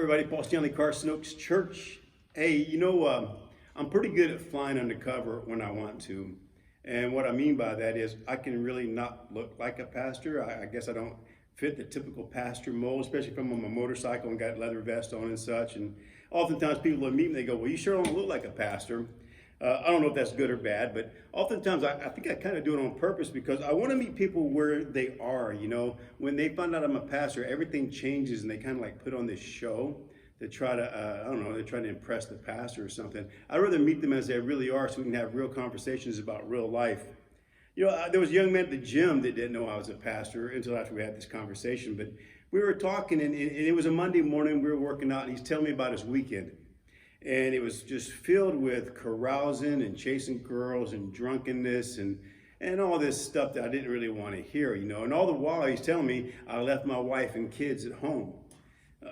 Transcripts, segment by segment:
Everybody, Paul Stanley, Carson Oaks Church. Hey, I'm pretty good at flying undercover when I want to. And what I mean by that is I can really not look like a pastor. I guess I don't fit the typical pastor mold, especially if I'm on my motorcycle and got leather vest on and such. And oftentimes people will meet me and they go, well, you sure don't look like a pastor. I don't know if that's good or bad, but oftentimes I think I kind of do it on purpose because I want to meet people where they are. When they find out I'm a pastor, everything changes and they kind of like put on this show to try to, they're trying to impress the pastor or something. I'd rather meet them as they really are so we can have real conversations about real life. There was a young man at the gym that didn't know I was a pastor until after we had this conversation, but we were talking and it was a Monday morning, we were working out and he's telling me about his weekend. And it was just filled with carousing and chasing girls and drunkenness and all this stuff that I didn't really want to hear, And all the while he's telling me I left my wife and kids at home.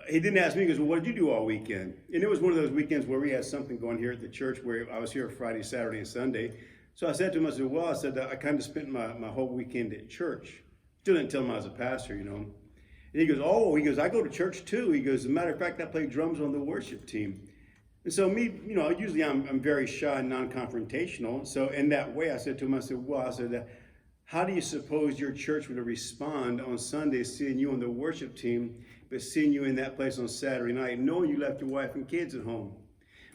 He didn't ask me, he goes, well, what did you do all weekend? And it was one of those weekends where we had something going here at the church where I was here Friday, Saturday, and Sunday. So I said to him, I said, I kind of spent my whole weekend at church. Still didn't tell him I was a pastor, And he goes, I go to church too. He goes, as a matter of fact, I play drums on the worship team. And so me, usually I'm very shy and non-confrontational. So in that way, I said to him, how do you suppose your church would respond on Sunday seeing you on the worship team, but seeing you in that place on Saturday night, knowing you left your wife and kids at home?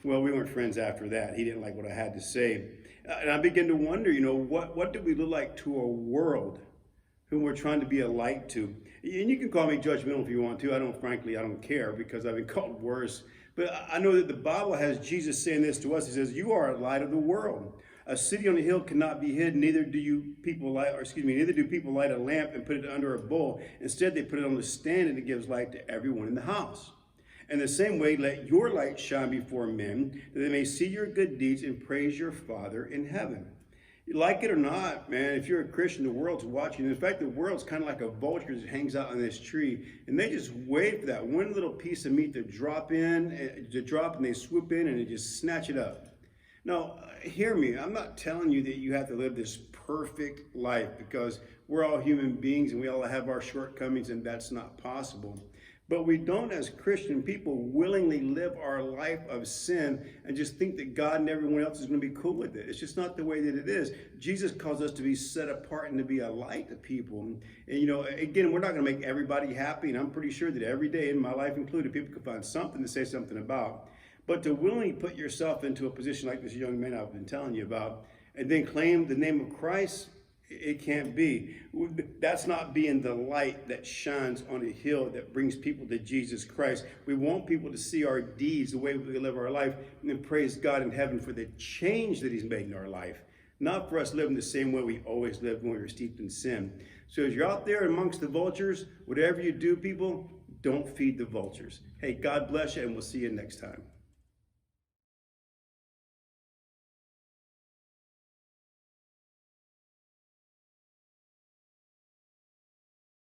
Well, we weren't friends after that. He didn't like what I had to say. And I began to wonder, what do we look like to a world whom we're trying to be a light to? And you can call me judgmental if you want to. I don't care because I've been called worse. But I know that the Bible has Jesus saying this to us. He says, you are a light of the world. A city on a hill cannot be hidden, neither do people light a lamp and put it under a bowl. Instead, they put it on the stand and it gives light to everyone in the house. In the same way, let your light shine before men, that they may see your good deeds and praise your Father in heaven. Like it or not, man, if you're a Christian, the world's watching. In fact, the world's kind of like a vulture that hangs out on this tree, and they just wait for that one little piece of meat to drop, and they swoop in and they just snatch it up. Now, hear me. I'm not telling you that you have to live this perfect life because we're all human beings and we all have our shortcomings, and that's not possible. But we don't, as Christian people, willingly live our life of sin and just think that God and everyone else is going to be cool with it. It's just not the way that it is. Jesus calls us to be set apart and to be a light to people. And, again, we're not going to make everybody happy. And I'm pretty sure that every day, in my life included, people can find something to say something about. But to willingly put yourself into a position like this young man I've been telling you about, and then claim the name of Christ, it can't be. That's not being the light that shines on a hill that brings people to Jesus Christ. We want people to see our deeds, the way we live our life, and then praise God in heaven for the change that he's made in our life. Not for us living the same way we always lived when we were steeped in sin. So as you're out there amongst the vultures, whatever you do, people, don't feed the vultures. Hey, God bless you, and we'll see you next time.